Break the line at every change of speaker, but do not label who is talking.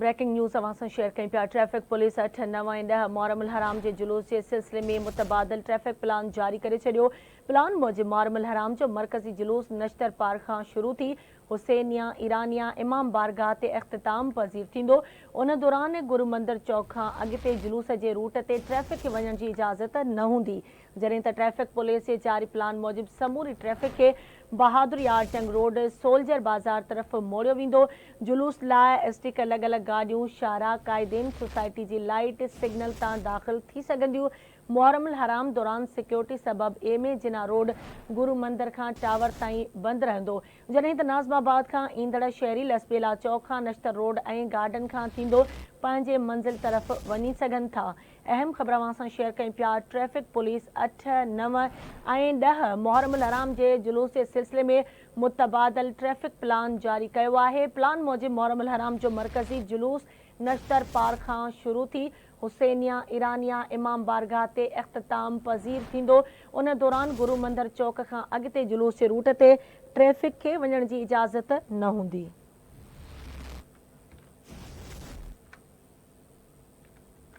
Breaking news अवां सां share कयूं पिया। ट्रैफिक पुलिस 8, 9 ऐं 10 मुहर्रम हराम जे जुलूस जे सिलसिले में मुतबादिल ट्रैफिक प्लान जारी करे छॾियो। प्लान मूजिबि मुहर्रम हराम जो मरकज़ी जुलूस नश्तर पार्क खां शुरू थी हुसैनिया ईरानिया इमाम बारगाह ते इख़्तिताम पज़ीर थींदो। उन दौरान गुरु मंदिर चौक खां अॻिते जुलूस जे रूट ते ट्रैफिक खे वञण जी इजाज़त न हूंदी, जॾहिं त ट्रैफिक पुलिस जे जारी प्लान मूजिबि समूरी ट्रैफिक खे बहादुर यार्ड जंग रोड सोल्जर बाज़ार तरफ़ मोड़ियो वेंदो। जुलूस लाइ स्टिकर लॻल गाॾियूं शाहरा कायदेन सोसाइटी जी लाइट सिग्नल तां दाख़िल थी सघंदियूं। मुहर्रम हराम दौरान सिक्योरिटी सबबि एम.ए. जिना रोड गुरु मंदिर खां टावर ताईं बंदि रहंदो, जॾहिं त नाज़िमाबाद खां ईंदड़ शहरी लसबेला चौक खां नश्तर रोड ऐं गार्डन खां थींदो पंहिंजे मंज़िल तरफ़ वञी सघनि था। अहम ख़बर अवां सां शेयर कयूं पिया। ट्रैफिक पुलिस 8, 9 ऐं 10 मुहर्रम हराम जे जुलूस जे सिलसिले में मुतबादिल ट्रैफिक प्लान जारी कयो आहे। प्लान मूजिबि मुहर्रम हराम जो मरकज़ी जुलूस नश्तर पार्क खां शुरू थी हुसैनिया ईरानिया इमाम बारगाह ते इख़्तिताम पज़ीर थींदो। उन दौरान गुरु मंदिर चौक खां अॻिते जुलूस जे रूट ते ट्रैफिक खे वञण जी इजाज़त न हूंदी।